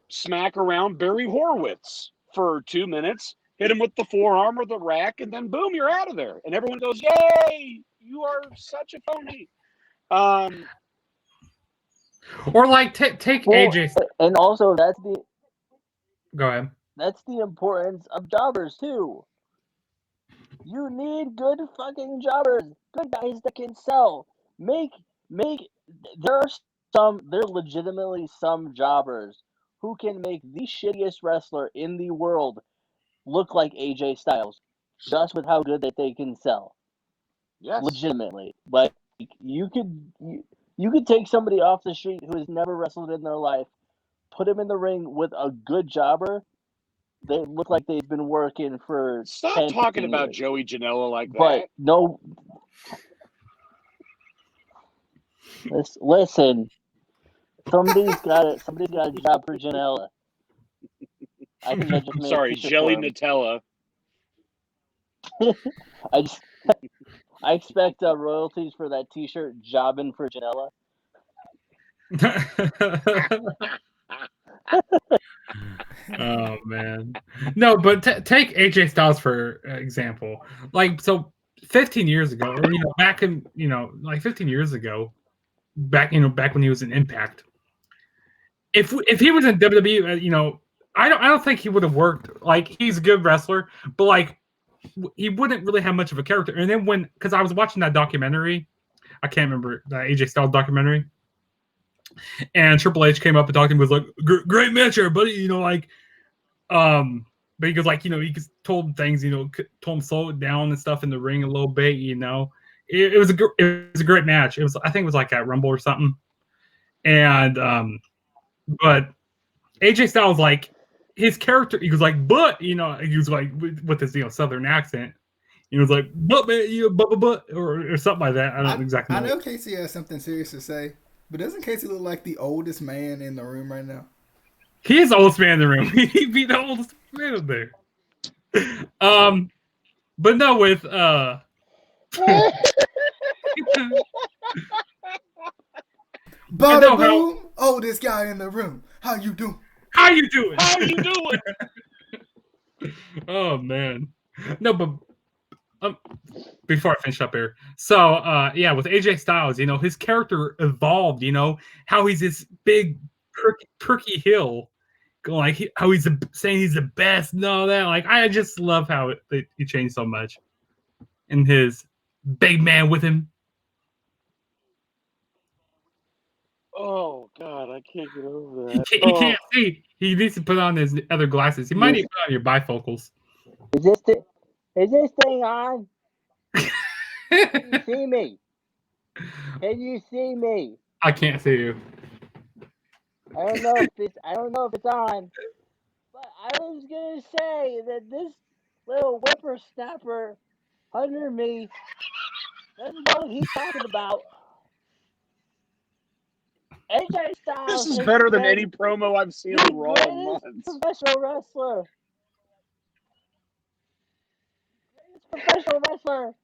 smack around Barry Horowitz for 2 minutes, hit him with the forearm or the rack, and then boom, you're out of there. And everyone goes, "Yay, you are such a phony." Or like take AJ. And also Go ahead. That's the importance of jobbers too. You need good fucking jobbers, good guys that can sell. There are legitimately some jobbers who can make the shittiest wrestler in the world look like AJ Styles, just with how good that they can sell. Yes. Legitimately, like you could take somebody off the street who has never wrestled in their life, put him in the ring with a good jobber. They look like they've been working for. Stop talking about Joey Janela like that. But no, listen. Somebody's got it. Somebody's got a job for Janela. I think I just made sorry, Jelly Nutella. I expect royalties for that T-shirt. Jobbing for Janela. Oh man, no, but take AJ Styles for example. Like, so 15 years ago, or back in like 15 years ago, back when he was in Impact. If he was in WWE, I don't think he would have worked. Like, he's a good wrestler, but like he wouldn't really have much of a character. And then because I was watching that documentary, I can't remember the AJ Styles documentary. And Triple H came up and talked to him, was like, "Great match, everybody." But he goes like, he told him things, told him slow it down and stuff in the ring a little bit. It was a great match. I think it was like at Rumble or something. And but AJ Styles, like, his character, he was like, but he was like with his Southern accent. He was like, but man, but or something like that. I don't exactly know. I know Casey has something serious to say. But doesn't Casey look like the oldest man in the room right now? He is the oldest man in the room. He'd be the oldest man up there. But no, with Bada boom! Oldest guy in the room. How you doing? How you doing? How you doing? Oh man, no, but before I finish up here, so yeah, with AJ Styles, his character evolved. How he's this big perky hill, how he's saying he's the best and all that. Like, I just love how he changed so much, and his big man with him. Oh God, I can't get over that. He can't see. He needs to put on his other glasses. He might need to put on your bifocals. Is this thing on? Can you see me? Can you see me? I can't see you. I don't know if it's on. But I was gonna say that this little whippersnapper under me doesn't know what he's talking about. AJ Styles. This is better than any promo I've seen on Raw in months. Professional wrestler. Professional wrestler.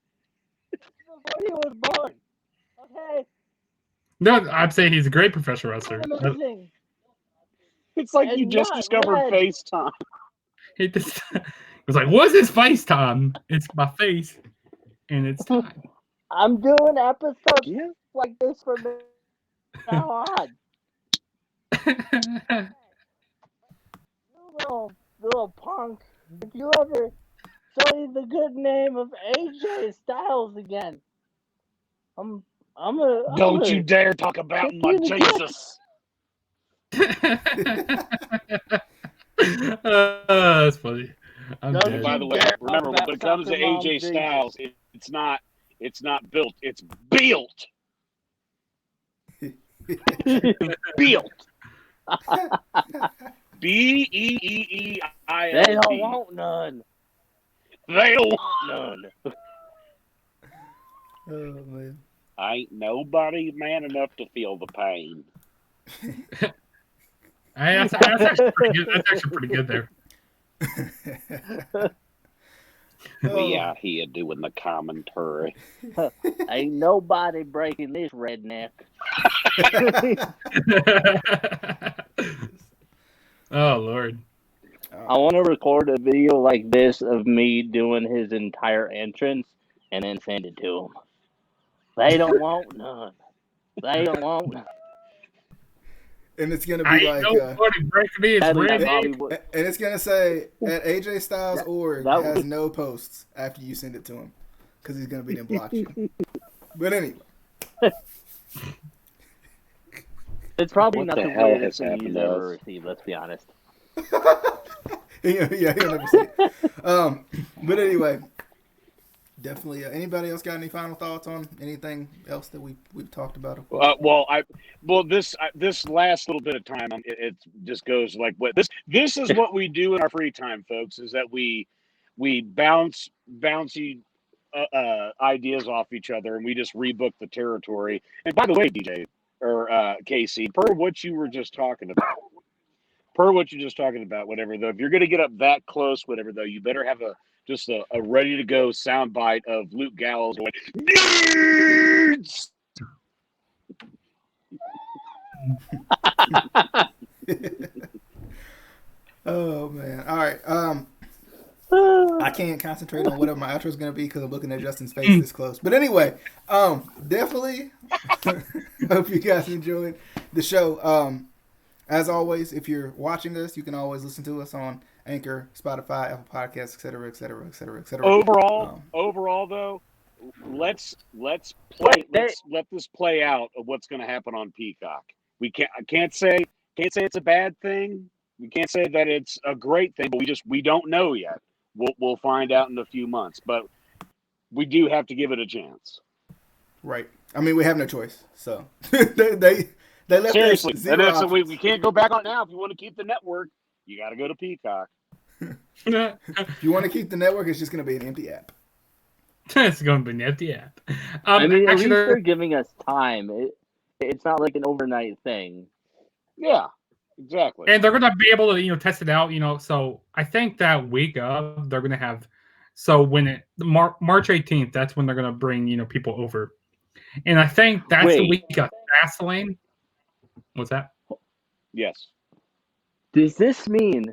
Before he was born. Okay. No, I'm saying he's a great professional wrestler. Amazing. It's like you just discovered FaceTime. He was like, "What's this FaceTime? It's my face, and it's time." I'm doing episodes like this from now on. little punk. If you ever say the good name of AJ Styles again, I'm gonna. Don't you dare talk about my Jesus. That's funny. By the way, remember when it comes to AJ Styles, it's not built, it's built. Built. B-E-E-E-I-L-T. They don't want none. They don't want none. Oh man. Ain't nobody man enough to feel the pain. That's actually pretty good. That's actually pretty good there. We out here doing the commentary. Ain't nobody breaking this redneck. Oh Lord. I want to record a video like this of me doing his entire entrance and then send it to him. They don't want none. They don't want none. And it's gonna be like, and it's gonna say at AJ Styles org has no posts after you send it to him because he's gonna be then block you. But anyway, it's probably not the greatest thing you've ever received. Let's be honest. Yeah, he'll never see it. But anyway, definitely. Anybody else got any final thoughts on anything else that we've talked about? This last little bit of time, it just goes like what this is what we do in our free time, folks. Is that we bounce bouncy ideas off each other, and we just rebook the territory. And by the way, DJ or Casey, per what you were just talking about, whatever though, if you're going to get up that close, whatever though, you better have a ready to go sound bite of Luke Gallows going, nerds! Oh man! All right. I can't concentrate on whatever my outro is going to be because I'm looking at Justin's face this close. But anyway, definitely hope you guys enjoyed the show. As always, if you're watching us, you can always listen to us on Anchor, Spotify, Apple Podcasts, etc., etc., etc., etc. Overall, though, let's let this play out of what's going to happen on Peacock. I can't say it's a bad thing. We can't say that it's a great thing, but we don't know yet. We'll find out in a few months, but we do have to give it a chance. Right. I mean, we have no choice. So they left seriously, us we can't go back on now. If you want to keep the network, you got to go to Peacock. If you want to keep the network, it's just going to be an empty app. It's going to be an empty app. I mean, at least they're giving us time. It's not like an overnight thing. Yeah, exactly. And they're going to be able to, test it out, So I think that week of, they're going to have. So when March 18th, that's when they're going to bring, people over. And I think that's the week of Fastlane. What's that? Yes. Does this mean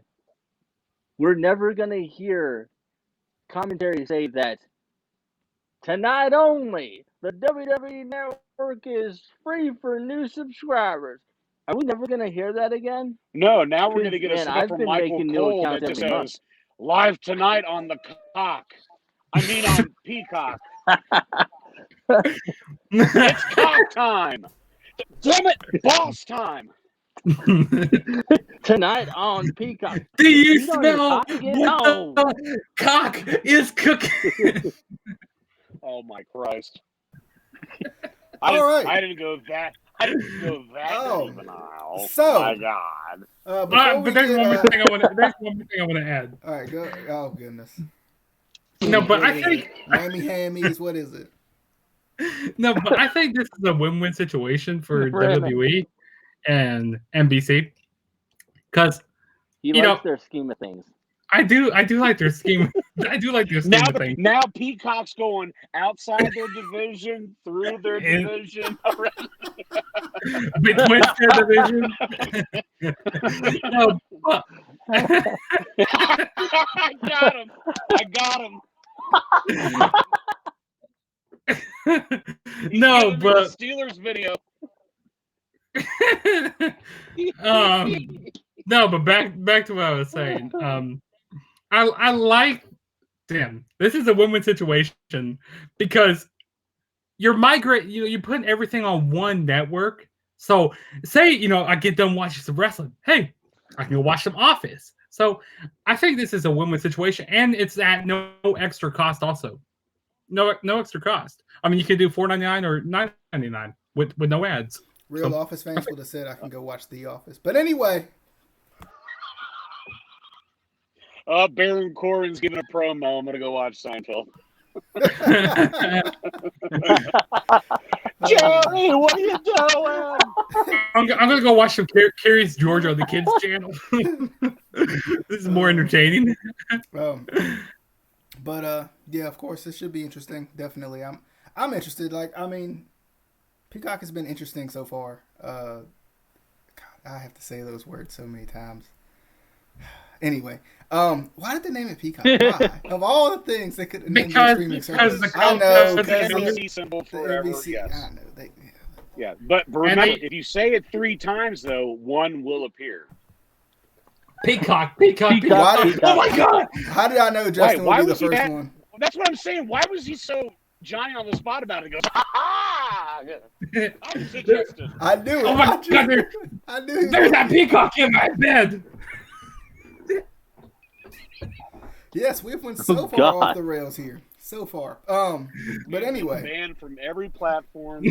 we're never going to hear commentary say that tonight only, the WWE Network is free for new subscribers? Are we never going to hear that again? No, now we're going to get a Man, stuff I've from been Michael making new Cole accounts that just every month. says, live tonight on the cock. I mean on Peacock. It's cock time. Damn it, boss time. Tonight on Peacock. Do you Heat on your smell cock again? what No. the cock is cooking? Oh my Christ. All right. I didn't go that. I didn't go that Oh. juvenile. So- My God. But there's one more thing I want to add. All right, go. Oh goodness. No, but What I is think it? Whammy hammies. What is it? no, but I think this is a win-win situation for WWE and NBC because He You likes know- their scheme of things. I do like their scheme. I do like their scheme of things. Now Peacock's going outside their division, through their And- division, around. Between their division. No, but- I got him. I got him. He's no, giving me but the Steelers video. no, but back to what I was saying. I like. Damn, this is a win-win situation because you're you're putting everything on one network. So say I get done watching some wrestling. Hey, I can go watch some Office. So I think this is a win-win situation, and it's at no extra cost. Also, no extra cost. I mean, you can do $4.99 or $9.99 with no ads. Real Office fans would have said I can go watch The Office. But anyway. Baron Corbin's giving a promo. I'm going to go watch Seinfeld. Jerry, what are you doing? I'm gonna go watch some Curious Georgia on the kids channel. This is more entertaining. But yeah, of course, this should be interesting. Definitely, I'm interested. Peacock has been interesting so far. God, I have to say those words so many times. Anyway, why did they name it Peacock? Why? Of all the things they could name their streaming service, I know the because NBC symbol forever. NBC, Yes. I know Yeah, but remember, if you say it 3 times, though, one will appear. Peacock. Oh my God! How did I know Justin would be the first one? Well, that's what I'm saying. Why was he so Johnny on the spot about it? He goes, ha ha! I'm suggested. I knew it. Oh my God! I knew There's that peacock in my bed. Yes, we've went so far off the rails here. So far. But anyway. Banned from every platform.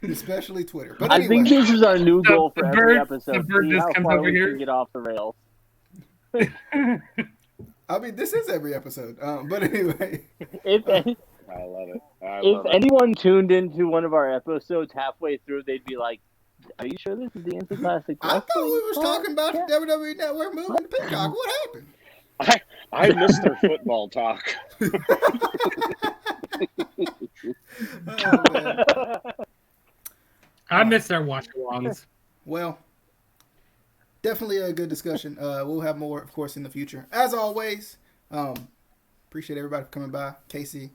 Especially Twitter. But anyway. I think this is our new goal for every episode. The bird just comes over here. Can get off the rails. I mean, this is every episode. But anyway. I love it. If anyone tuned into one of our episodes halfway through, they'd be like, are you sure this is the Instant Classic? I thought we was talking about the WWE Network moving to Peacock. What happened? I missed their football talk. I missed their watch-alongs. Well, definitely a good discussion. We'll have more, of course, in the future. As always, appreciate everybody for coming by. Casey,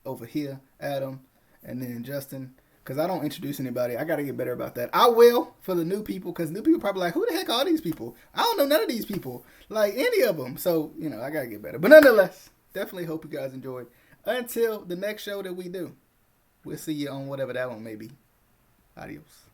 over here, Adam, and then Justin. Because I don't introduce anybody. I got to get better about that. I will for the new people, because new people probably like, who the heck are these people? I don't know none of these people. Like, any of them. So, I got to get better. But nonetheless, definitely hope you guys enjoyed. Until the next show that we do. We'll see you on whatever that one may be. Adios.